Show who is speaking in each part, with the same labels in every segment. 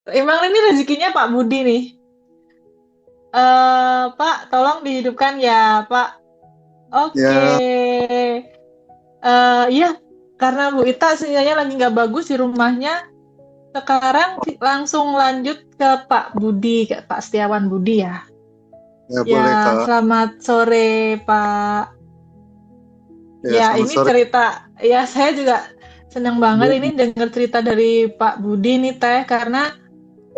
Speaker 1: Emang ini rezekinya Pak Budi nih. Pak, tolong dihidupkan ya, Pak. Oke.
Speaker 2: Ya,
Speaker 1: Iya, karena Bu Ita sinyalnya lagi nggak bagus di rumahnya. Sekarang langsung lanjut ke Pak Budi, ke Pak Setiawan Budi ya.
Speaker 2: ya
Speaker 1: Ya,
Speaker 2: boleh Kak.
Speaker 1: selamat sore, Pak.
Speaker 2: Ya,
Speaker 1: Ya,
Speaker 2: selamat
Speaker 1: ini
Speaker 2: sore.
Speaker 1: cerita. Ya, saya juga senang banget ini
Speaker 2: Bu.
Speaker 1: dengar cerita dari Pak Budi nih, Teh, karena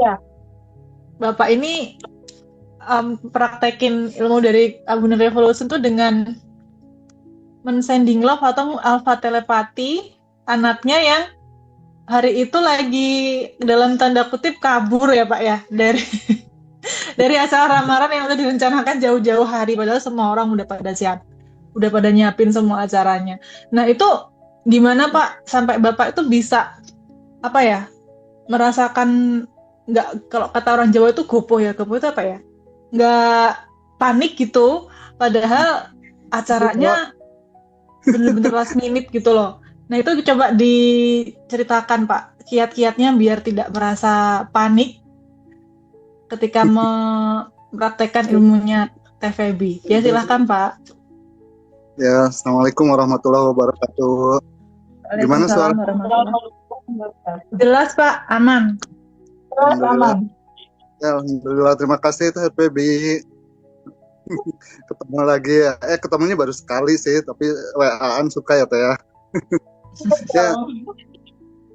Speaker 1: ya, Bapak ini praktekin ilmu dari Abundant Revolution tuh dengan mensending love atau alpha telepati anaknya yang hari itu lagi dalam tanda kutip kabur ya Pak ya dari dari acara ramaran yang udah direncanakan jauh-jauh hari padahal semua orang udah pada siap, udah pada nyiapin semua acaranya. Nah itu gimana Pak sampai Bapak itu bisa apa ya merasakan nggak kalau kata orang Jawa itu gopoh ya gopoh itu apa ya nggak panik gitu padahal
Speaker 2: Wah,
Speaker 1: acaranya bener-bener last minute gitu loh. Nah itu coba diceritakan Pak, kiat-kiatnya biar tidak merasa panik ketika mempraktekkan ilmunya TVB. Ya silahkan Pak.
Speaker 2: ya, Assalamualaikum warahmatullahi wabarakatuh. Gimana suara?
Speaker 1: Waalaikumsalam warahmatullahi wabarakatuh. Jelas Pak, aman. Jelas
Speaker 2: Alhamdulillah.
Speaker 1: aman.
Speaker 2: Ya, Alhamdulillah. Terima kasih Teh Febi. Ketemu lagi ya. Ketemunya baru sekali sih, tapi WA-an suka ya Teh ya. Ya,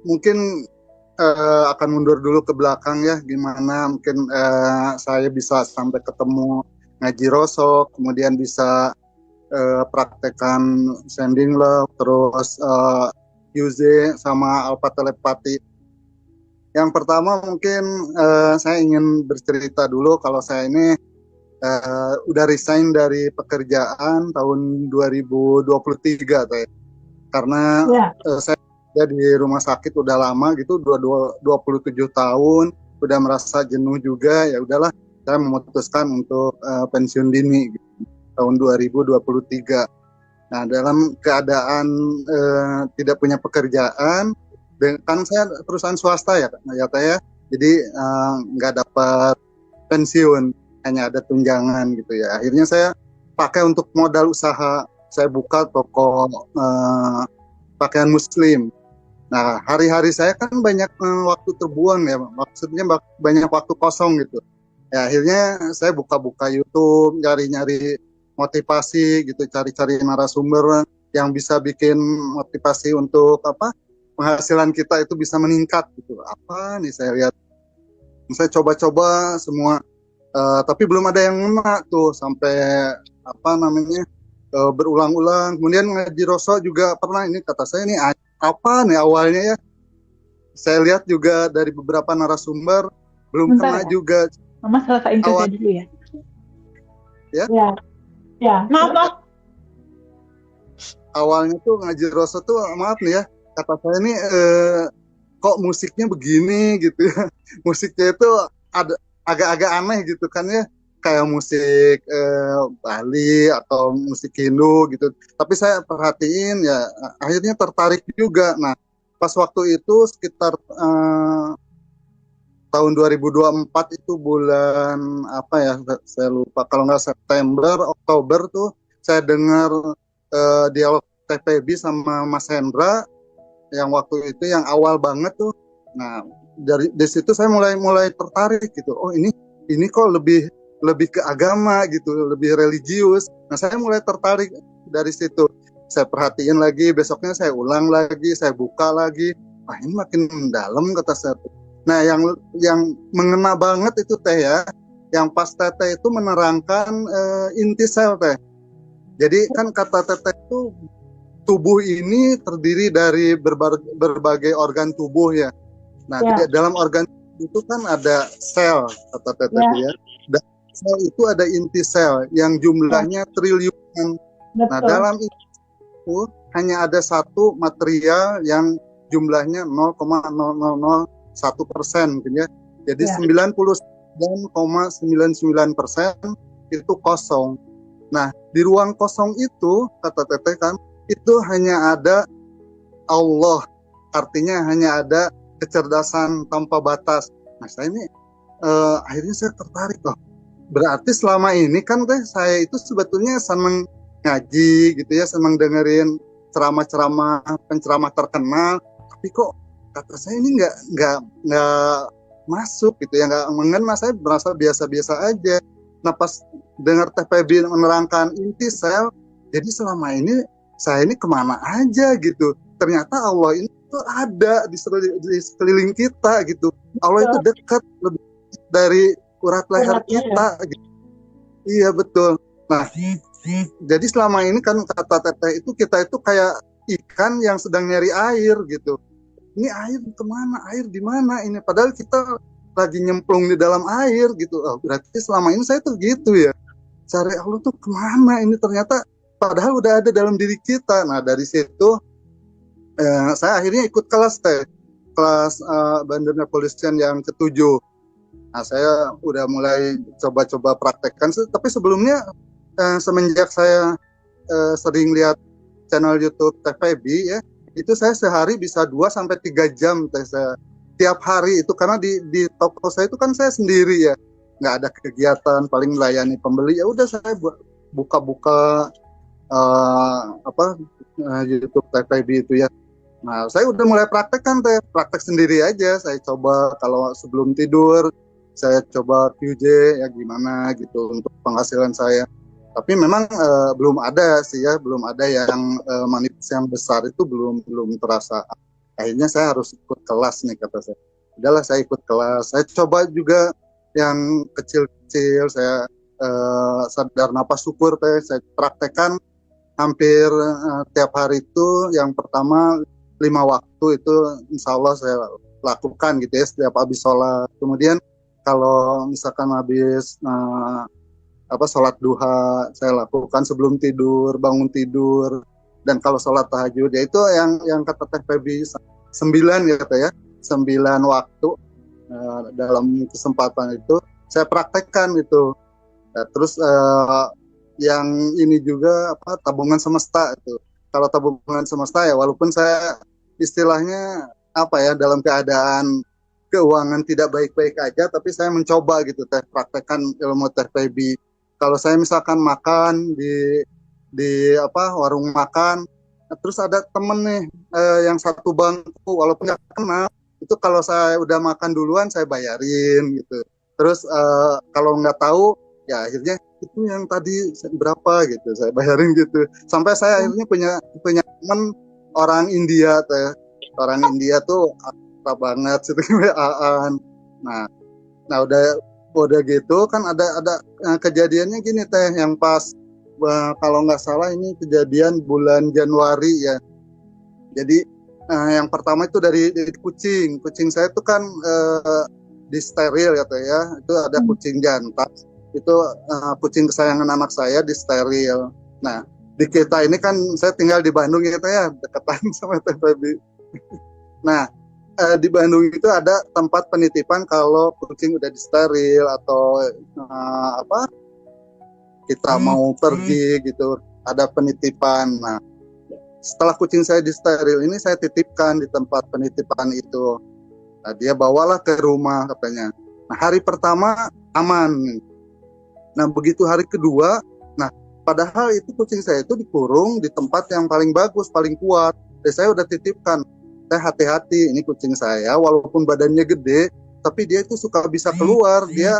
Speaker 2: mungkin akan mundur dulu ke belakang ya. Gimana mungkin saya bisa sampai ketemu ngaji rosok, kemudian bisa praktekan sending love, terus Yuze sama alpha telepati. Yang pertama mungkin saya ingin bercerita dulu kalau saya ini udah resign dari pekerjaan tahun 2023 Teh. Karena
Speaker 1: Ya.
Speaker 2: saya ada di rumah sakit udah lama gitu, 27 tahun, udah merasa jenuh juga, ya udahlah saya memutuskan untuk pensiun dini gitu, tahun 2023. Nah, dalam keadaan tidak punya pekerjaan, kan saya perusahaan swasta ya, ya Teh ya. Jadi nggak dapat pensiun, hanya ada tunjangan gitu ya. Akhirnya saya pakai untuk modal usaha, saya buka toko pakaian muslim. Nah, hari-hari saya kan banyak waktu terbuang ya, maksudnya banyak waktu kosong gitu. Ya, akhirnya saya buka-buka YouTube, nyari-nyari motivasi gitu, cari-cari narasumber yang bisa bikin motivasi untuk apa penghasilan kita itu bisa meningkat gitu. Apa nih saya lihat, saya coba-coba semua, tapi belum ada yang ngena tuh sampai apa namanya berulang-ulang. Kemudian ngaji Rosso juga pernah ini kata saya ini apa nih awalnya ya. Saya lihat juga dari beberapa narasumber belum
Speaker 1: Bentar
Speaker 2: kena
Speaker 1: ya,
Speaker 2: juga
Speaker 1: Mama selesaiin kerja
Speaker 2: awal
Speaker 1: dulu ya.
Speaker 2: ya.
Speaker 1: Ya, ya. Maaf, maaf.
Speaker 2: Awalnya tuh ngaji Rosso tuh maaf nih ya kata saya ini kok musiknya begini gitu ya. Musiknya itu ada agak-agak aneh gitu kan ya kayak musik Bali atau musik Hindu gitu tapi saya perhatiin ya akhirnya tertarik juga. Nah pas waktu itu sekitar tahun 2024 itu bulan apa ya saya lupa kalau nggak September Oktober tuh saya dengar dialog TPB sama Mas Hendra yang waktu itu yang awal banget tuh. Nah dari situ saya mulai mulai tertarik gitu. Oh ini kok lebih lebih ke agama gitu, lebih religius. Nah saya mulai tertarik dari situ. Saya perhatiin lagi, besoknya saya ulang lagi, saya buka lagi. Ah ini makin dalam kata saya. Nah yang mengena banget itu Teh ya, yang pas Teteh itu menerangkan inti sel Teh. Jadi kan kata Teteh itu tubuh ini terdiri dari berbagai organ tubuh ya. Nah, di
Speaker 1: Ya,
Speaker 2: dalam organ itu kan ada sel, kata Teteh
Speaker 1: ya,
Speaker 2: ya. Dan sel itu ada inti sel yang
Speaker 1: ya,
Speaker 2: jumlahnya triliunan. Nah,
Speaker 1: betul.
Speaker 2: dalam itu hanya ada satu material yang jumlahnya 0,0001% gitu ya. Jadi
Speaker 1: Ya,
Speaker 2: 99,99% itu kosong. Nah, di ruang kosong itu, kata Teteh kan, itu hanya ada Allah. Artinya hanya ada kecerdasan tanpa batas. Nah saya ini akhirnya saya tertarik, loh berarti selama ini kan teh saya itu sebetulnya senang ngaji gitu ya, senang dengerin ceramah-ceramah penceramah terkenal, tapi kok kata saya ini nggak masuk gitu ya, nggak mengena, saya merasa biasa-biasa aja. Nah pas dengar Teh Febi menerangkan inti saya, jadi selama ini saya ini kemana aja gitu, ternyata Allah ini tuh ada di sekeliling kita gitu, Allah itu dekat lebih dari urat leher kita gitu. Iya betul. Nah jadi selama ini kan kata Teteh itu kita itu kayak ikan yang sedang nyari air gitu. Ini air kemana? Air di mana ini? Padahal kita lagi nyemplung di dalam air gitu. Oh, berarti selama ini saya tuh gitu ya. Cari Allah tuh kemana ini? Ternyata padahal udah ada dalam diri kita. Nah dari situ saya akhirnya ikut kelas kelas Bandung Polisian yang ketujuh. Nah saya udah mulai coba-coba praktekkan. Tapi sebelumnya semenjak saya sering lihat channel YouTube Teh Febi ya, itu saya sehari bisa 2-3 jam saya tiap hari itu, karena di toko saya itu kan saya sendiri ya, nggak ada kegiatan, paling melayani pembeli, ya udah saya buka-buka YouTube Teh Febi itu ya. Nah saya udah mulai praktek sendiri aja, saya coba kalau sebelum tidur saya coba QJ ya gimana gitu untuk penghasilan saya. Tapi memang belum ada sih ya, belum ada yang manifest yang besar itu belum terasa. Akhirnya saya harus ikut kelas nih kata saya. Udahlah saya ikut kelas. Saya coba juga yang kecil-kecil, saya sadar napas syukur saya praktekkan hampir tiap hari itu. Yang pertama 5 waktu itu insya Allah saya lakukan gitu ya setiap habis sholat. Kemudian kalau misalkan habis sholat duha saya lakukan sebelum tidur, bangun tidur, dan kalau sholat tahajud ya itu yang kata Teh Febi 9 ya kata ya, 9 waktu dalam kesempatan itu saya praktekkan gitu. Nah, terus yang ini juga tabungan semesta itu. Kalau tabungan semesta ya walaupun saya istilahnya dalam keadaan keuangan tidak baik-baik aja, tapi saya mencoba gitu praktekkan ilmu Teh Febi. Kalau saya misalkan makan di warung makan, terus ada temen nih yang satu bangku walaupun nggak kenal, itu kalau saya udah makan duluan saya bayarin gitu. Terus kalau nggak tahu ya akhirnya itu yang tadi berapa gitu saya bayarin gitu. Sampai saya akhirnya punya temen orang India orang India tuh akrab banget gitu WA-an. Nah udah gitu kan ada kejadiannya gini yang pas kalau nggak salah ini kejadian bulan Januari ya. Jadi yang pertama itu dari kucing saya itu kan di steril ya itu ada kucing jantan, itu kucing kesayangan anak saya di steril. Nah di kita ini kan saya tinggal di Bandung ya dekatan sama Teh Febi. Nah di Bandung itu ada tempat penitipan kalau kucing udah disteril atau kita mau pergi gitu, ada penitipan. Nah setelah kucing saya disteril ini saya titipkan di tempat penitipan itu. Nah, dia bawalah ke rumah katanya. Nah hari pertama aman. Nah begitu hari kedua, nah padahal itu kucing saya itu dikurung di tempat yang paling bagus, paling kuat. Dan saya udah titipkan, saya hati-hati ini kucing saya walaupun badannya gede tapi dia itu suka bisa keluar, dia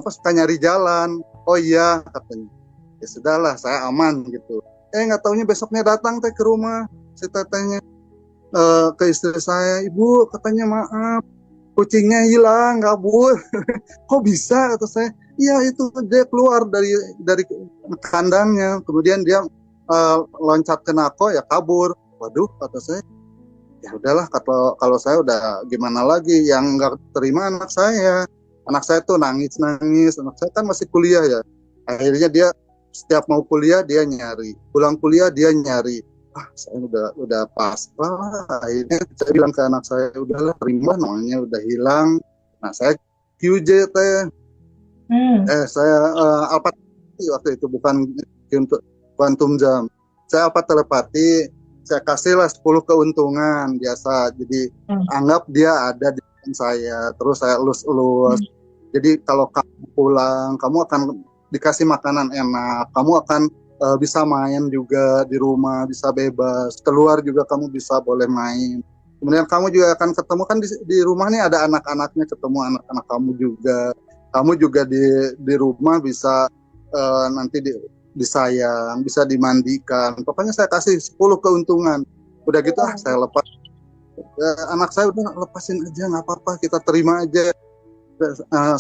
Speaker 2: suka nyari jalan. Oh iya katanya, ya sudahlah saya aman gitu. Nggak taunya besoknya datang ke rumah si tetehnya ke istri saya, ibu katanya maaf kucingnya hilang kabur. Kok bisa kata saya, iya itu dia keluar dari kandangnya, kemudian dia loncat ke nako ya kabur. Waduh kata saya, ya udahlah kalau saya udah gimana lagi, yang nggak terima anak saya tuh nangis, anak saya kan masih kuliah ya. Akhirnya dia setiap mau kuliah dia nyari, pulang kuliah dia nyari. Saya udah pasrah. Akhirnya saya bilang ke anak saya, udahlah terima, namanya udah hilang. Nah saya QJ saya Alpha waktu itu bukan untuk quantum jam. Saya Alpha telepati, saya kasihlah 10 keuntungan biasa. Jadi anggap dia ada di saya, terus saya elus-elus. Jadi kalau kamu pulang, kamu akan dikasih makanan enak, kamu akan bisa main juga di rumah, bisa bebas, keluar juga kamu bisa boleh main. Kemudian kamu juga akan ketemu kan di rumah nih ada anak-anaknya, ketemu anak-anak kamu juga di rumah bisa nanti disayang, bisa dimandikan. Pokoknya saya kasih 10 keuntungan. Udah gitu saya lepas. Anak saya udah lepasin aja, nggak apa-apa, kita terima aja,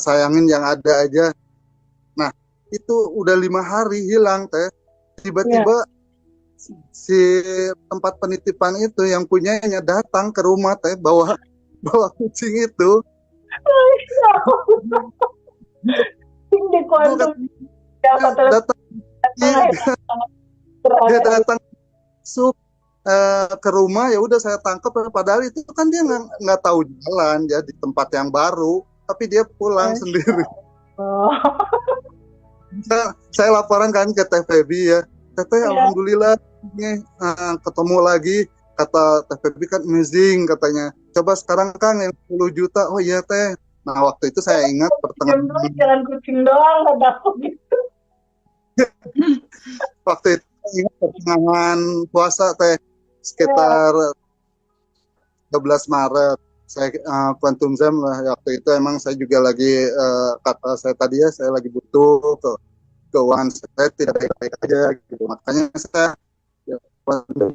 Speaker 2: sayangin yang ada aja. Nah itu udah 5 hari hilang teh, tiba-tiba si tempat penitipan itu yang punyanya datang ke rumah teh, bawa kucing itu. Datang, dia datang masuk ke rumah, ya udah saya tangkap. Padahal itu kan dia nggak tahu jalan ya di tempat yang baru, tapi dia pulang sendiri. Saya laporan kan ke Teh Febi ya, Teh alhamdulillah nih ketemu lagi, kata Teh Febi kan amazing katanya. Coba sekarang Kang yang 10 juta. Oh iya Teh. Nah waktu itu saya ingat pertengahan
Speaker 3: jalan kucing doang kata aku gitu.
Speaker 2: Waktu itu ingat pertengahan puasa Teh, sekitar 12 Maret saya Quantum Zam lah. Waktu itu emang saya juga lagi kata saya tadi ya, saya lagi butuh keuangan saya tidak baik-baik aja gitu. Makanya saya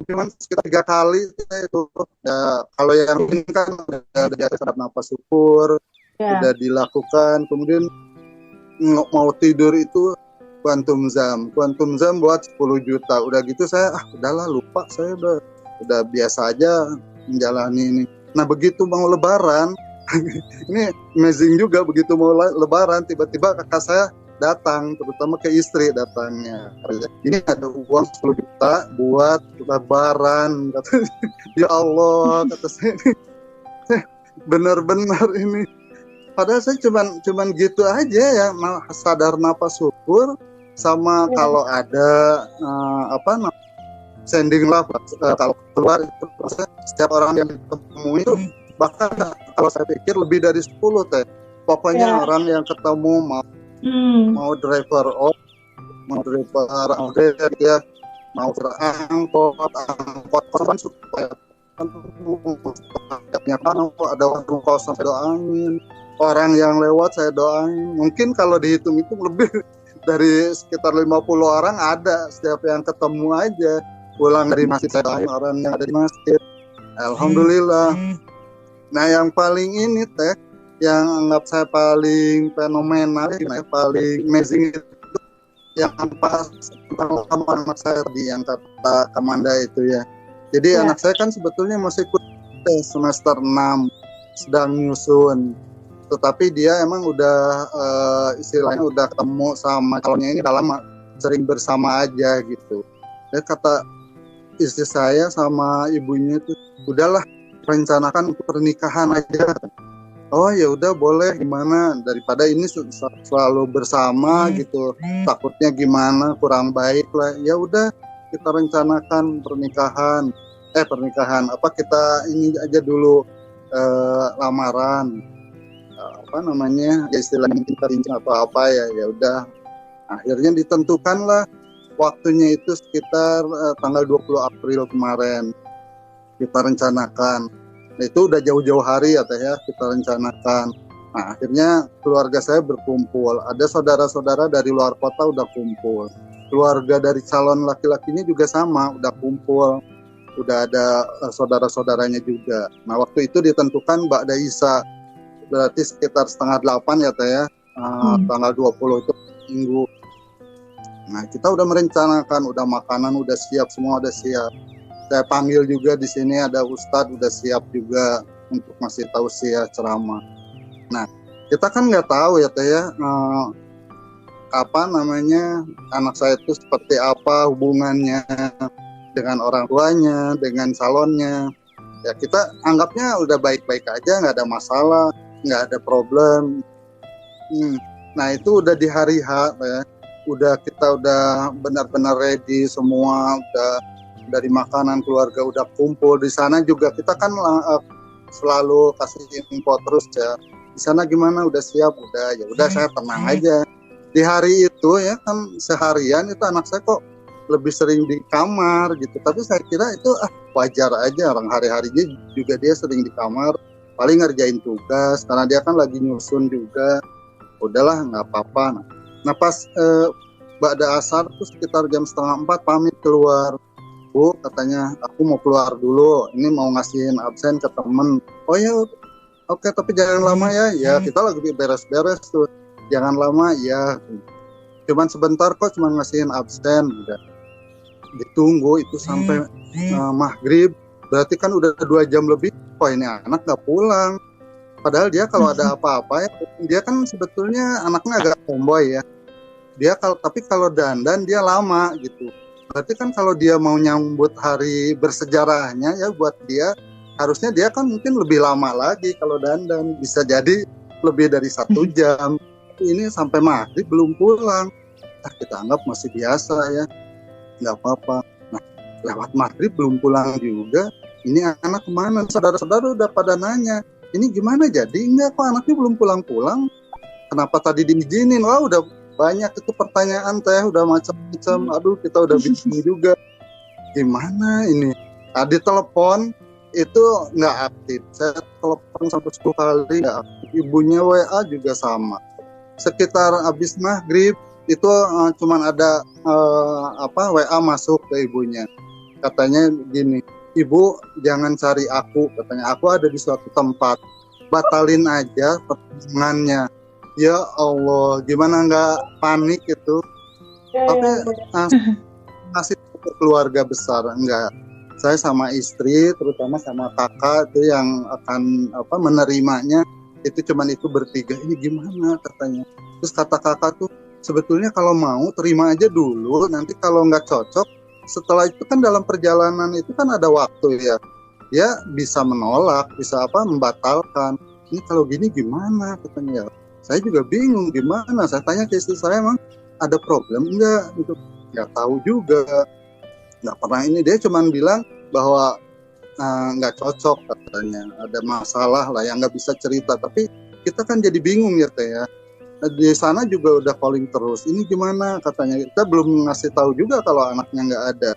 Speaker 2: cuma sekitar 3 kali itu ya. Kalau yang ini kan udah jadi sadap nafas syukur, udah dilakukan. Kemudian mau tidur itu Quantum Zam buat 10 juta. Udah gitu saya udahlah lupa, saya udah biasa aja menjalani ini. Nah begitu mau lebaran ini amazing juga, begitu mau lebaran tiba-tiba kakak saya datang, terutama ke istri datangnya, ini ada uang 10 juta buat lebaran, kata. Ya Allah, kata saya, benar-benar ini. Padahal saya cuman gitu aja ya, sadar nafas syukur sama kalau ada sending love, kalau keluar itu setiap orang yang ketemu itu, bahkan kalau saya pikir lebih dari 10 Teh. Pokoknya orang yang ketemu mau driver mau driver angkot ya, mau angkot kan supaya ada warung kosong saya doain, orang yang lewat saya doain. Mungkin kalau dihitung-hitung lebih dari sekitar 50 orang ada, setiap yang ketemu aja pulang dari masjid saya doain orang yang ada di masjid. Alhamdulillah. Nah yang paling ini Teh, yang anggap saya paling fenomenal, paling amazing itu yang pas tentang anak saya tadi yang kata Kamanda itu ya. Jadi anak saya kan sebetulnya masih semester 6 sedang nyusun, tetapi dia emang udah istilahnya udah ketemu sama calonnya ini udah lama, sering bersama aja gitu. Dia kata istri saya sama ibunya itu, udahlah rencanakan untuk pernikahan aja. Oh ya udah boleh, gimana daripada ini selalu bersama gitu, takutnya gimana kurang baik lah. Ya udah kita rencanakan pernikahan apa, kita ini aja dulu lamaran, apa namanya ya istilahnya kita rincang apa ya udah. Akhirnya ditentukanlah waktunya itu sekitar tanggal 20 April kemarin kita rencanakan. Nah, itu udah jauh-jauh hari ya Teh ya kita rencanakan. Nah akhirnya keluarga saya berkumpul, ada saudara-saudara dari luar kota udah kumpul, keluarga dari calon laki-lakinya juga sama udah kumpul, udah ada saudara-saudaranya juga. Nah waktu itu ditentukan Ba'da Isya, berarti sekitar 7:30 ya Teh ya, tanggal 20 itu minggu. Nah kita udah merencanakan, udah makanan udah siap, semua udah siap. Saya panggil juga di sini ada Ustadz udah siap juga untuk ngasih tausiah ceramah. Nah kita kan nggak tahu ya Teh ya, apa namanya anak saya itu seperti apa hubungannya dengan orang tuanya, dengan calonnya. Ya kita anggapnya udah baik-baik aja, nggak ada masalah, nggak ada problem. Nah itu udah di hari H ya, kita udah benar-benar ready semua, udah dari makanan keluarga udah kumpul di sana juga. Kita kan selalu kasih info terus ya. Di sana gimana, udah siap? Udah, ya udah saya tenang aja. Di hari itu ya kan seharian itu anak saya kok lebih sering di kamar gitu. Tapi saya kira itu wajar aja, orang hari-harinya juga dia sering di kamar, paling ngerjain tugas karena dia kan lagi nyusun juga. Udahlah nggak apa-apa. Nah pas ba'da asar tuh sekitar jam 3:30 pamit keluar. Bu, katanya aku mau keluar dulu, ini mau ngasihin absen ke temen. Oh ya, oke, tapi jangan lama ya. Ya kita lagi beres-beres tuh, jangan lama ya. Cuman sebentar kok, cuma ngasihin absen. Udah ditunggu itu sampai maghrib. Berarti kan udah 2 jam lebih. Kok ini anak nggak pulang? Padahal dia kalau ada apa-apa ya, dia kan sebetulnya anaknya agak tomboy ya. Dia tapi kalau dandan dia lama gitu. Berarti kan kalau dia mau nyambut hari bersejarahnya ya buat dia, harusnya dia kan mungkin lebih lama lagi kalau dandan, bisa jadi lebih dari 1 jam. Ini sampai maghrib belum pulang. Kita anggap masih biasa ya, nggak apa-apa. Nah, lewat maghrib belum pulang juga. Ini anak kemana? Saudara-saudara udah pada nanya, ini gimana jadi? Enggak kok, anaknya belum pulang-pulang. Kenapa tadi diizinin? Wah, udah banyak itu pertanyaan teh, udah macam-macam. Aduh, kita udah bingung juga. Gimana ini? Tadi telepon itu nggak aktif. Saya telepon sampai 10 kali nggak aktif. Ibunya WA juga sama. Sekitar habis maghrib itu cuman ada WA masuk ke ibunya. Katanya gini, Ibu jangan cari aku, katanya aku ada di suatu tempat. Batalin aja pertemuannya. Ya Allah, gimana nggak panik itu? Tapi masih keluarga besar enggak. Saya sama istri, terutama sama kakak itu yang akan menerimanya, itu cuman itu bertiga. Ini gimana katanya? Terus kata kakak tuh, sebetulnya kalau mau terima aja dulu, nanti kalau nggak cocok, setelah itu kan dalam perjalanan itu kan ada waktu ya. Dia bisa menolak, bisa membatalkan. Ini kalau gini gimana katanya? Saya juga bingung gimana. Saya tanya ke istri saya, emang ada problem enggak? Gitu. Nggak tahu juga. Nggak pernah ini. Dia cuma bilang bahwa nggak cocok katanya. Ada masalah lah yang nggak bisa cerita. Tapi kita kan jadi bingung ya teh ya. Di sana juga udah calling terus. Ini gimana katanya? Kita belum ngasih tahu juga kalau anaknya nggak ada.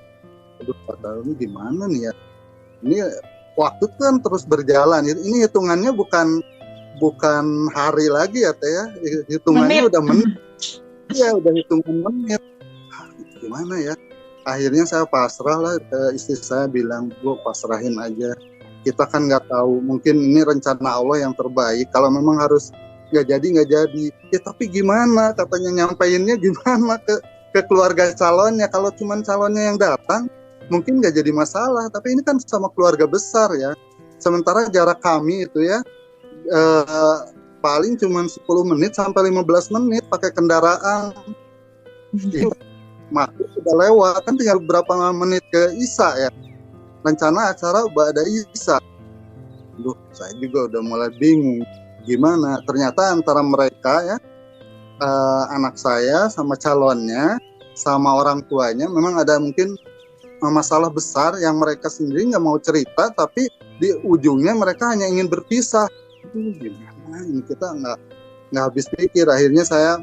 Speaker 2: Aduh, padahal ini gimana nih ya? Ini waktu kan terus berjalan. Ini hitungannya bukan hari lagi ya teh ya, hitungannya
Speaker 1: menit.
Speaker 2: udah menit. Ya udah hitungan menit. Gimana ya? Akhirnya saya pasrah lah. Istri saya bilang, Bu, pasrahin aja. Kita kan nggak tahu. Mungkin ini rencana Allah yang terbaik. Kalau memang harus nggak jadi. Ya tapi gimana? Katanya nyampainnya gimana ke keluarga calonnya? Kalau cuma calonnya yang datang, mungkin nggak jadi masalah. Tapi ini kan sama keluarga besar ya. Sementara jarak kami itu ya, paling cuma 10 menit sampai 15 menit pakai kendaraan. Maghrib sudah lewat, kan tinggal berapa menit ke Isya ya. Rencana acara ba'da Isya. Duh, saya juga udah mulai bingung. Gimana? Ternyata antara mereka ya, anak saya sama calonnya, sama orang tuanya, memang ada mungkin masalah besar yang mereka sendiri nggak mau cerita, tapi di ujungnya mereka hanya ingin berpisah. Gimana ini, kita nggak habis pikir. Akhirnya saya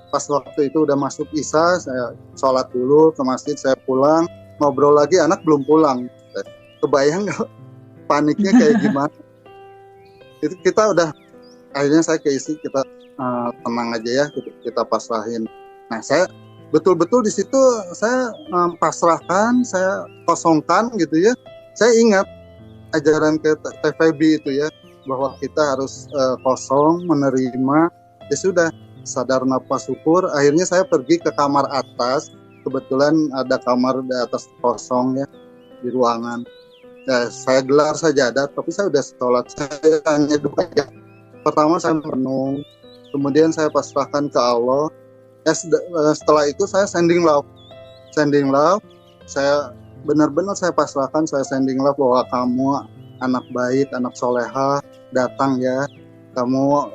Speaker 2: pas waktu itu udah masuk Isya, saya sholat dulu ke masjid, saya pulang, ngobrol lagi, anak belum pulang. Kebayang nggak paniknya kayak gimana? Itu kita udah, akhirnya saya ke istri, kita tenang aja ya, kita pasrahin. Nah, saya betul-betul di situ saya pasrahkan, saya kosongkan gitu ya. Saya ingat ajaran ke TVB itu ya, bahwa kita harus kosong, menerima. Ya sudah, sadar nafas syukur. Akhirnya saya pergi ke kamar atas, kebetulan ada kamar di atas kosong ya, di ruangan. Ya, saya gelar sajadah, tapi saya udah sholat. Saya hanya 2 jam. Pertama saya merenung, kemudian saya pasrahkan ke Allah. Setelah itu saya sending love. Saya benar-benar saya pasrahkan, saya sending love bahwa kamu anak baik, anak soleha, datang ya, kamu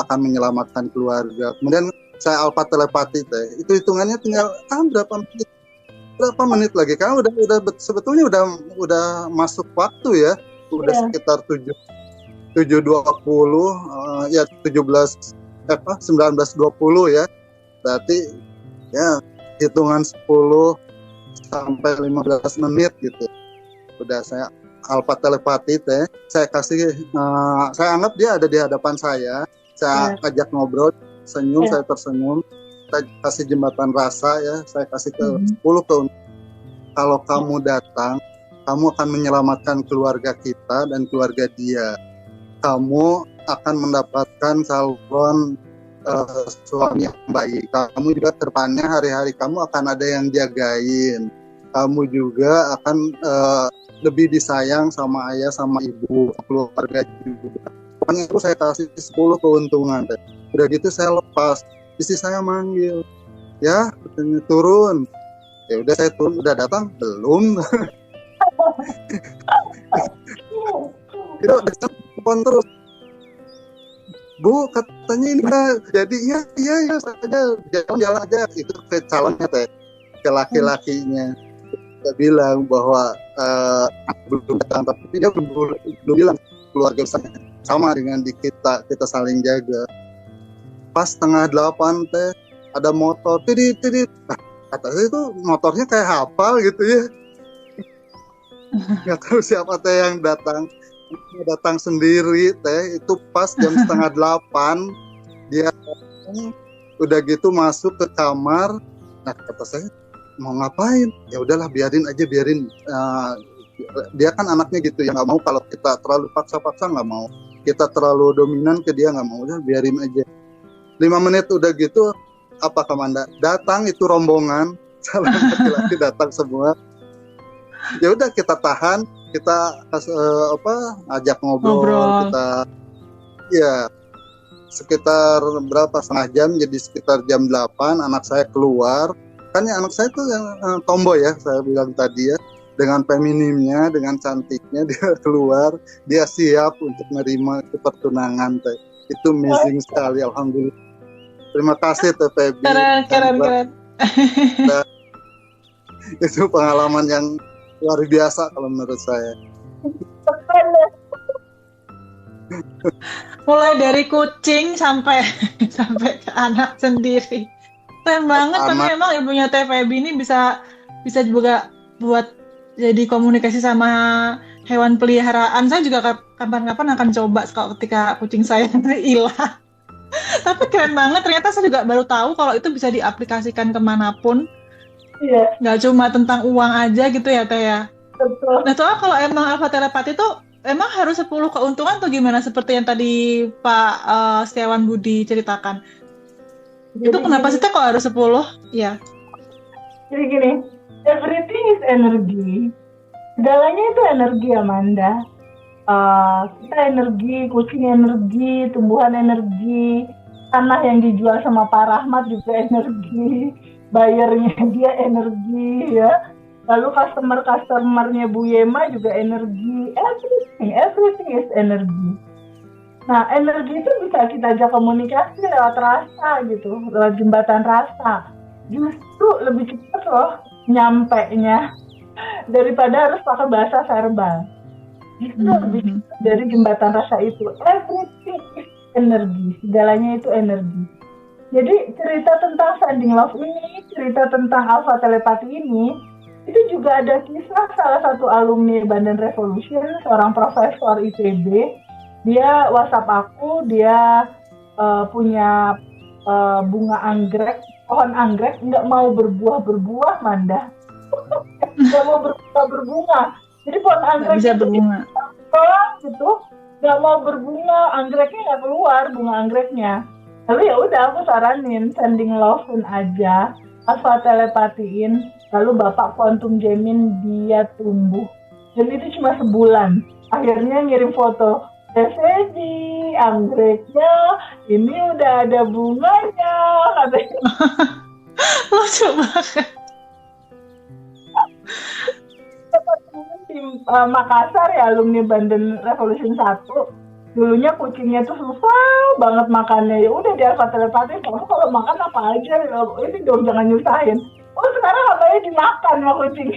Speaker 2: akan menyelamatkan keluarga. Kemudian saya alfa telepati teh, itu hitungannya tinggal berapa berapa menit lagi? Karena sebetulnya udah masuk waktu ya. Udah sekitar 7.20 ya 19.20 ya. Berarti ya hitungan 10 sampai 15 menit gitu. Udah saya alfa telepati teh. Saya saya anggap dia ada di hadapan saya. Saya ajak ngobrol, senyum, saya tersenyum. Saya kasih jembatan rasa ya. Saya kasih ke 10 kalau kamu datang, kamu akan menyelamatkan keluarga kita dan keluarga dia. Kamu akan mendapatkan calon suami yang baik. Kamu juga kedepannya hari-hari kamu akan ada yang jagain. Kamu juga akan lebih disayang sama ayah, sama ibu, keluarga juga. Pokoknya itu saya kasih 10 keuntungan. Udah gitu saya lepas. Istri saya manggil, ya katanya turun. Ya udah saya turun, udah datang belum? Itu telepon terus. Bu, katanya ini jadi iya saja jalan aja. Itu ke calonnya teh, ke laki-lakinya. Dia bilang bahwa belum datang, tapi dia belum bilang keluarga sama dengan di kita saling jaga. Pas 7:30 teh ada motor, tidit. Nah, kata saya itu motornya kayak hafal gitu ya. Nggak tahu siapa teh yang datang sendiri teh. Itu pas jam 7:30 dia udah gitu masuk ke kamar. Nah kata saya mau ngapain? Ya udahlah biarin. Dia kan anaknya gitu ya, nggak mau kalau kita terlalu paksa-paksa, nggak mau. Kita terlalu dominan ke dia, nggak mau. Udah biarin aja. 5 menit udah gitu, apa Kamanda? Datang itu rombongan, calon laki-laki datang semua. Ya udah kita tahan, kita ajak ngobrol. Kita ya sekitar berapa, setengah jam, jadi sekitar jam 8 anak saya keluar. Kan ya anak saya tuh yang tomboy ya, saya bilang tadi ya, dengan feminimnya, dengan cantiknya dia keluar, dia siap untuk menerima pertunangan teh. Itu amazing sekali, alhamdulillah. Terima kasih Teh Febi.
Speaker 1: Keren.
Speaker 2: Itu pengalaman yang luar biasa kalau menurut saya.
Speaker 1: Mulai dari kucing sampai ke anak sendiri. Keren banget, tapi memang ibunya Teh Febi ini bisa juga buat jadi komunikasi sama hewan peliharaan. Saya juga kapan-kapan akan coba ketika kucing saya hilang. Tapi keren banget, ternyata saya juga baru tahu kalau itu bisa diaplikasikan kemanapun.
Speaker 3: Iya.
Speaker 1: Nggak cuma tentang uang aja gitu ya Teh ya.
Speaker 3: Betul.
Speaker 1: Nah soalnya kalau emang alfa telepati itu emang harus 10 keuntungan tuh gimana, seperti yang tadi Pak Setiawan Budi ceritakan. Jadi itu kenapa sih Teh kok harus 10? Ya.
Speaker 3: Jadi gini, everything is energy. Segalanya itu energi, Amanda. Kita energi, kucing energi, tumbuhan energi, tanah yang dijual sama Pak Rahmat juga energi, bayarnya dia energi ya, lalu customer-customernya Bu Yema juga energi, everything is energi. Nah energi itu bisa kita ajak komunikasi lewat rasa gitu, lewat jembatan rasa, justru lebih cepat loh nyampenya daripada harus pakai bahasa verbal. Justru lebih dari jembatan rasa itu. Everything is energi, segalanya itu energi. Jadi cerita tentang Sending Love ini, cerita tentang alpha telepati ini, itu juga ada kisah salah satu alumni Bandan Revolution, seorang profesor ITB. Dia WhatsApp aku, dia punya bunga anggrek, pohon anggrek nggak mau berbuah Manda, nggak mau berbunga. Jadi pohon anggrek
Speaker 1: bisa berbunga
Speaker 3: gitu, nggak mau berbunga, anggreknya nggak keluar bunga anggreknya. Lalu ya udah aku saranin Sending Love aja, alpha telepatiin, lalu Bapak Quantum Jamin dia tumbuh. Dan itu cuma sebulan. Akhirnya ngirim foto, Febi, anggreknya ini udah ada bunganya, katanya.
Speaker 1: Lucu banget.
Speaker 3: Di Makassar ya, alumni Bandan Revolution 1. Dulunya kucingnya tuh susah banget makannya. Ya udah dia alpha telepati, kamu kalau makan apa aja, ini dong jangan nyusahin. Oh sekarang apanya dimakan sama kucing.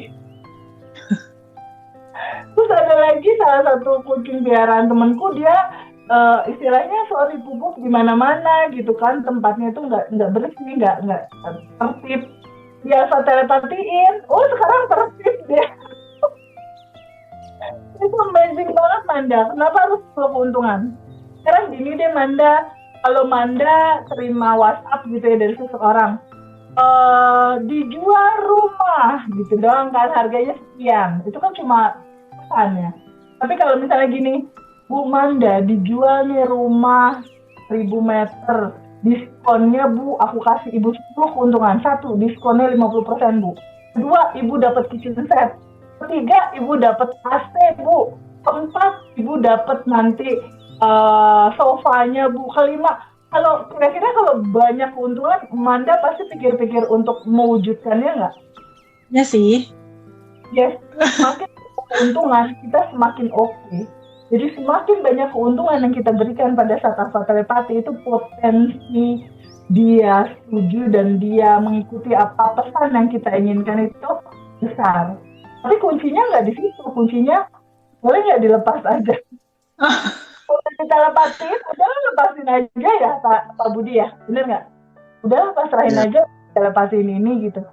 Speaker 3: Terus ada lagi salah satu kucing piaraan temanku, dia istilahnya sorry pupuk di mana-mana gitu kan, tempatnya itu nggak bersih, nggak tertib. Biasa telepatiin, oh sekarang tertib dia. Itu amazing banget Manda. Kenapa harus keuntungan? Sekarang gini deh Manda, kalau Manda terima WhatsApp gitu ya dari seseorang, dijual rumah gitu doang kan, harganya sekian, itu kan cuma pesan ya. Tapi kalau misalnya gini, Bu Manda dijual nih rumah 1000 meter, diskonnya Bu, aku kasih Ibu 10 keuntungan. 1, diskonnya 50% Bu. 2, Ibu dapat kitchen set. 3, Ibu dapat AC Bu. 4, Ibu dapat nanti sofanya Bu. 5, kalau kira-kira kalau banyak keuntungan, Manda pasti pikir-pikir untuk mewujudkannya nggak?
Speaker 1: Ya sih.
Speaker 3: Yes, semakin keuntungan kita semakin oke. Jadi semakin banyak keuntungan yang kita berikan pada saat alpha telepati, itu potensi dia setuju dan dia mengikuti apa pesan yang kita inginkan itu besar. Tapi kuncinya nggak di situ, kuncinya boleh nggak dilepas aja. Kalau kita lepasin, udah lepasin aja ya Pak Budi ya, bener nggak? Udah pasrahin aja, kita lepasin ini gitu.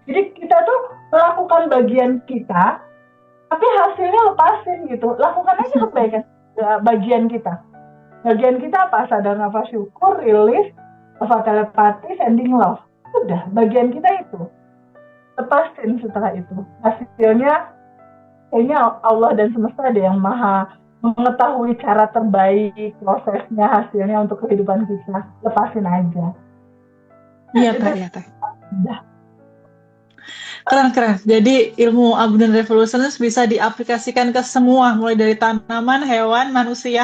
Speaker 3: Jadi kita tuh melakukan bagian kita, tapi hasilnya lepasin gitu. Lakukan aja kebaikan bagian kita. Bagian kita apa? Sadar nafas syukur, rilis, alpha telepati, sending love. Udah, bagian kita itu. Lepasin setelah itu. Hasilnya kayaknya Allah dan semesta ada yang maha mengetahui cara terbaik, prosesnya, hasilnya untuk kehidupan kita. Lepasin aja.
Speaker 1: Iya Teh, ya Teh. Keren. Jadi ilmu Abundant Revolutioners bisa diaplikasikan ke semua, mulai dari tanaman, hewan, manusia,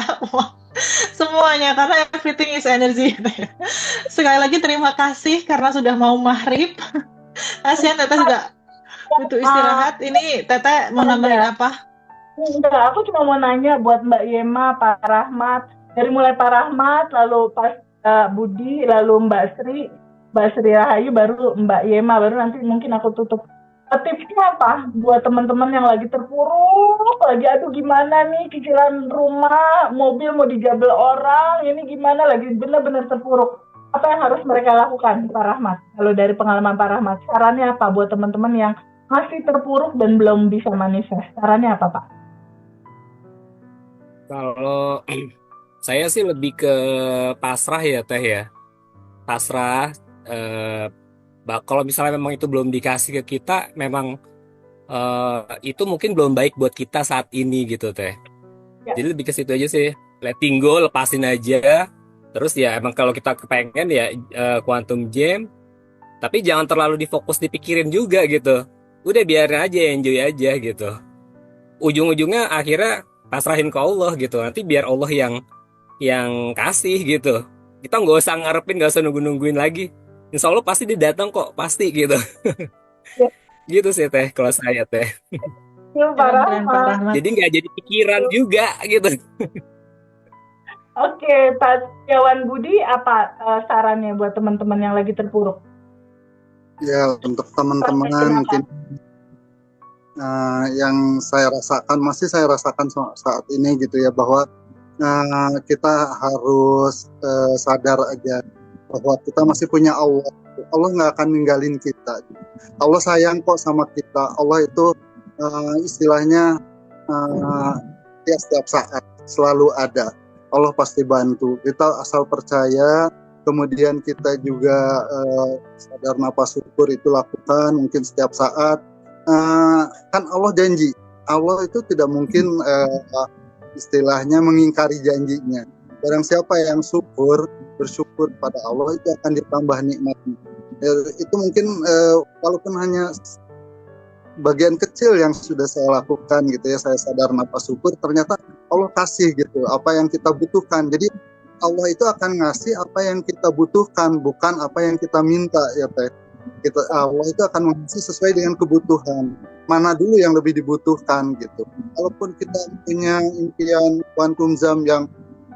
Speaker 1: semuanya, karena everything is energy. Sekali lagi terima kasih karena sudah mau maghrib. Kasihan Teteh juga butuh istirahat. Ini Teteh mau nambahin apa?
Speaker 3: Enggak, aku cuma mau nanya buat Mbak Yema, Pak Rahmat. Dari mulai Pak Rahmat, lalu Pak Budi, lalu Mbak Sri Rahayu, baru Mbak Yema, baru nanti mungkin aku tutup. Tipsnya apa buat teman-teman yang lagi terpuruk, lagi aduh gimana nih cicilan rumah, mobil mau dijabel orang, ini gimana, lagi benar-benar terpuruk. Apa yang harus mereka lakukan, Pak Rahmat? Kalau dari pengalaman Pak Rahmat, sarannya apa buat teman-teman yang masih terpuruk dan belum bisa manifest? Sarannya apa Pak?
Speaker 4: Kalau saya sih lebih ke pasrah ya Teh ya. Pasrah, kalau misalnya memang itu belum dikasih ke kita, memang itu mungkin belum baik buat kita saat ini gitu Teh. Ya. Jadi lebih ke situ aja sih, letting go, lepasin aja. Terus ya emang kalau kita kepengen ya quantum jam, tapi jangan terlalu difokus dipikirin juga gitu. Udah biarin aja, enjoy aja gitu. Ujung-ujungnya akhirnya pasrahin ke Allah gitu. Nanti biar Allah yang kasih gitu. Kita nggak usah ngarepin, nggak usah nungguin lagi. Insya Allah pasti dia datang kok, pasti gitu. Gitu sih Teh, kalau saya Teh. Jadi nggak jadi pikiran juga gitu.
Speaker 3: Oke, Pak Setiawan Budi, apa sarannya buat teman-teman yang lagi terpuruk?
Speaker 2: Ya, untuk teman-teman mungkin yang saya rasakan, masih saya rasakan saat ini gitu ya, bahwa kita harus sadar aja bahwa kita masih punya Allah. Allah nggak akan ninggalin kita. Allah sayang kok sama kita. Allah itu istilahnya ya setiap saat selalu ada. Allah pasti bantu. Kita asal percaya, kemudian kita juga sadar nafas syukur itu lakukan mungkin setiap saat. Kan Allah janji, Allah itu tidak mungkin istilahnya mengingkari janjinya. Barang siapa yang bersyukur pada Allah, itu akan ditambah nikmatnya. Itu mungkin walaupun hanya bagian kecil yang sudah saya lakukan gitu ya, saya sadar nafas syukur, ternyata Allah kasih gitu apa yang kita butuhkan. Jadi Allah itu akan ngasih apa yang kita butuhkan, bukan apa yang kita minta ya Teh. Allah itu akan mengisi sesuai dengan kebutuhan. Mana dulu yang lebih dibutuhkan gitu. Walaupun kita punya impian quantum jam yang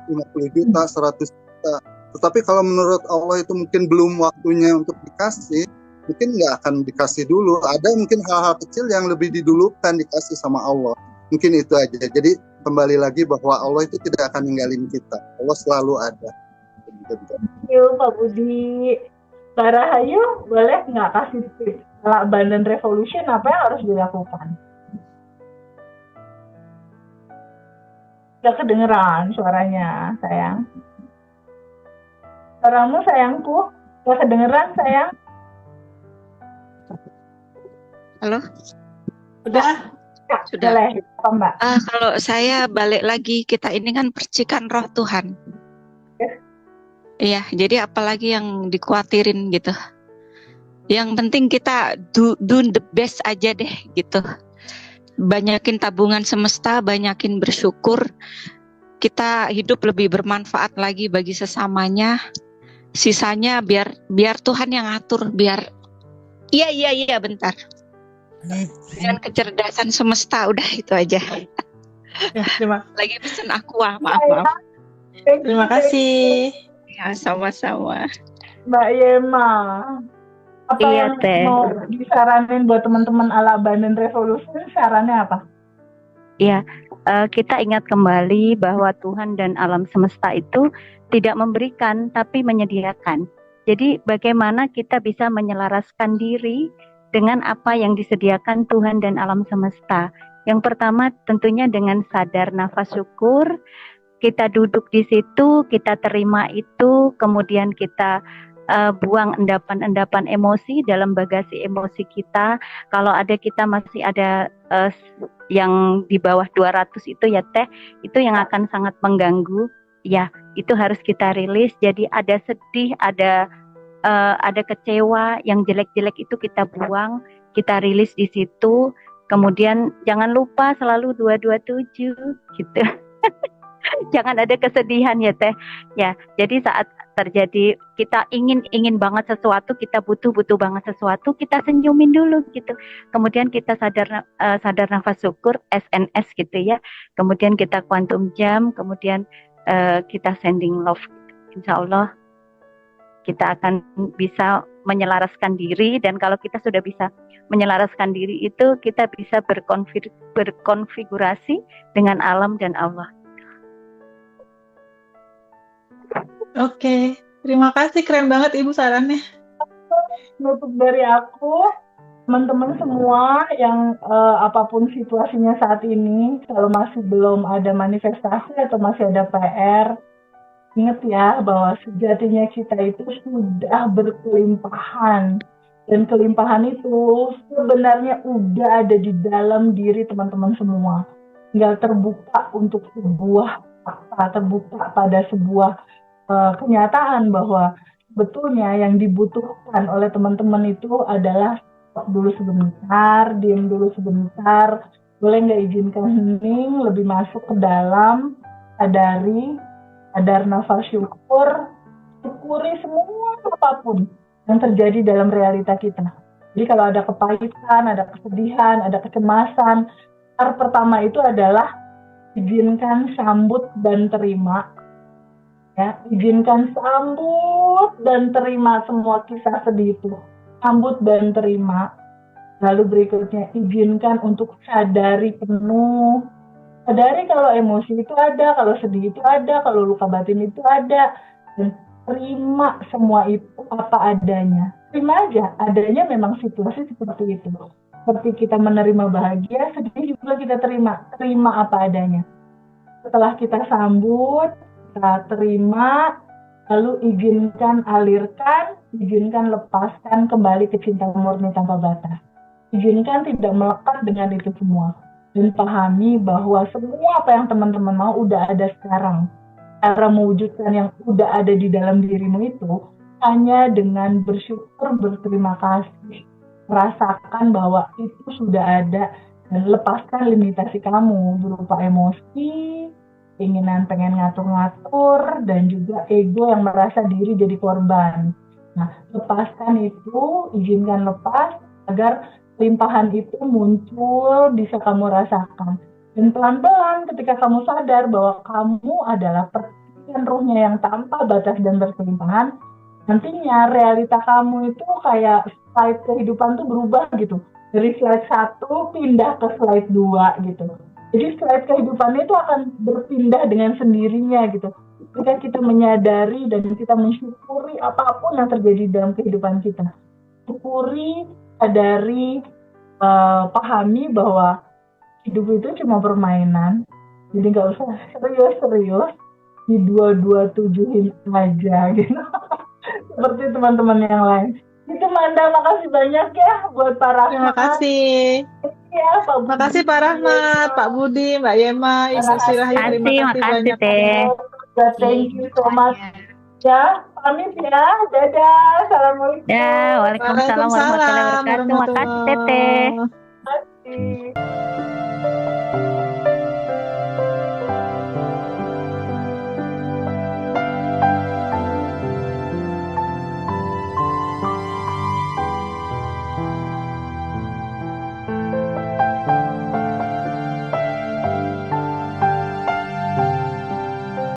Speaker 2: 50 juta, 100 juta, tetapi kalau menurut Allah itu mungkin belum waktunya untuk dikasih, mungkin nggak akan dikasih dulu. Ada mungkin hal-hal kecil yang lebih didulukan dikasih sama Allah. Mungkin itu aja. Jadi kembali lagi bahwa Allah itu tidak akan ninggalin kita. Allah selalu ada.
Speaker 3: Thank you, Pak Budi. Mbak Rahayu, boleh nggak kasih tips ala Abundant Revolution apa yang harus dilakukan? Nggak kedengeran suaranya, sayang. Suaramu, sayangku. Nggak kedengeran, sayang.
Speaker 5: Halo,
Speaker 1: Udah.
Speaker 3: Ya,
Speaker 5: sudah.
Speaker 3: boleh. Apa, Mbak?
Speaker 5: Kalau saya balik lagi, kita ini kan percikan roh Tuhan. Iya, jadi apalagi yang dikhawatirin gitu. Yang penting kita do the best aja deh gitu. Banyakin tabungan semesta, banyakin bersyukur. Kita hidup lebih bermanfaat lagi bagi sesamanya. Sisanya biar Tuhan yang atur, biar iya bentar. Dengan kecerdasan semesta, udah itu aja.
Speaker 1: Ya,
Speaker 5: Lagi pesen aqua, maaf.
Speaker 1: terima kasih.
Speaker 5: Ya, sama-sama.
Speaker 3: Mbak Yema, apa
Speaker 6: Iya,
Speaker 3: yang
Speaker 6: Teh.
Speaker 3: mau disaranin buat teman-teman ala Abundant Revolution? Sarannya apa?
Speaker 6: Kita ingat kembali bahwa Tuhan dan alam semesta itu tidak memberikan, tapi menyediakan. Jadi bagaimana kita bisa menyelaraskan diri dengan apa yang disediakan Tuhan dan alam semesta. Yang pertama tentunya dengan sadar nafas syukur. Kita duduk di situ, kita terima itu, kemudian kita buang endapan-endapan emosi dalam bagasi emosi kita. Kalau ada kita masih ada yang di bawah 200 itu ya Teh, itu yang akan sangat mengganggu. Ya, itu harus kita rilis. Jadi ada sedih, ada kecewa, yang jelek-jelek itu kita buang, kita rilis di situ. Kemudian jangan lupa selalu 227 gitu. Jangan ada kesedihan ya Teh. Ya, jadi saat terjadi kita ingin banget sesuatu, kita butuh banget sesuatu, kita senyumin dulu gitu. Kemudian kita sadar nafas syukur, SNS gitu ya. Kemudian kita quantum jam, kemudian kita sending love. Insya Allah kita akan bisa menyelaraskan diri, dan kalau kita sudah bisa menyelaraskan diri itu, kita bisa berkonfigurasi dengan alam dan Allah.
Speaker 1: Oke, terima kasih. Keren banget Ibu sarannya.
Speaker 3: Nutup dari aku, teman-teman semua yang apapun situasinya saat ini, kalau masih belum ada manifestasi atau masih ada PR, ingat ya bahwa sejatinya kita itu sudah berkelimpahan. Dan kelimpahan itu sebenarnya udah ada di dalam diri teman-teman semua. Tinggal terbuka untuk sebuah fakta, terbuka pada sebuah kenyataan bahwa sebetulnya yang dibutuhkan oleh teman-teman itu adalah stop dulu sebentar, diam dulu sebentar, boleh nggak izinkan hening, lebih masuk ke dalam, sadar nafas syukur, syukuri semua apapun yang terjadi dalam realita kita. Jadi kalau ada kepahitan, ada kesedihan, ada kecemasan, cara pertama itu adalah izinkan, sambut, dan terima. Ya, izinkan sambut dan terima semua kisah sedih itu. Sambut dan terima. Lalu berikutnya izinkan untuk sadari penuh. Sadari kalau emosi itu ada, kalau sedih itu ada, kalau luka batin itu ada. Dan terima semua itu apa adanya. Terima aja, adanya memang situasi seperti itu. Seperti kita menerima bahagia, sedih juga kita terima. Terima apa adanya. Setelah kita sambut, kita terima, lalu izinkan alirkan, izinkan lepaskan kembali ke cinta murni tanpa batas. Izinkan tidak melekat dengan itu semua. Dan pahami bahwa semua apa yang teman-teman mau udah ada sekarang. Cara mewujudkan yang udah ada di dalam dirimu itu hanya dengan bersyukur, berterima kasih. Merasakan bahwa itu sudah ada dan lepaskan limitasi kamu berupa emosi, keinginan pengen ngatur-ngatur, dan juga ego yang merasa diri jadi korban. Nah, lepaskan itu, izinkan lepas, agar limpahan itu muncul, bisa kamu rasakan. Dan pelan-pelan ketika kamu sadar bahwa kamu adalah percikan ruhnya yang tanpa batas dan berkelimpahan, nantinya realita kamu itu kayak slide kehidupan tuh berubah gitu. Dari slide 1 pindah ke slide 2 gitu. Jadi slide kehidupannya itu akan berpindah dengan sendirinya gitu. Ketika kita menyadari dan kita mensyukuri apapun yang terjadi dalam kehidupan kita. Syukuri, sadari, pahami bahwa hidup itu cuma permainan. Jadi nggak usah serius-serius. Di 227-in aja gitu. Seperti teman-teman yang lain. Itu Manda, makasih banyak ya buat Pak Rahmat.
Speaker 1: Terima kasih.
Speaker 3: Ya, Pak Budi.
Speaker 1: Makasih Pak Rahmat, Pak Budi, Mbak Yema, Ibu Sirahi, terima kasih
Speaker 6: makasih
Speaker 1: banyak.
Speaker 6: Teh.
Speaker 3: Thank you so much. Ya, pamit ya. Dadah. Assalamualaikum.
Speaker 6: Ya, waalaikumsalam warahmatullahi wabarakatuh. Makasih Teteh.
Speaker 3: Terima kasih.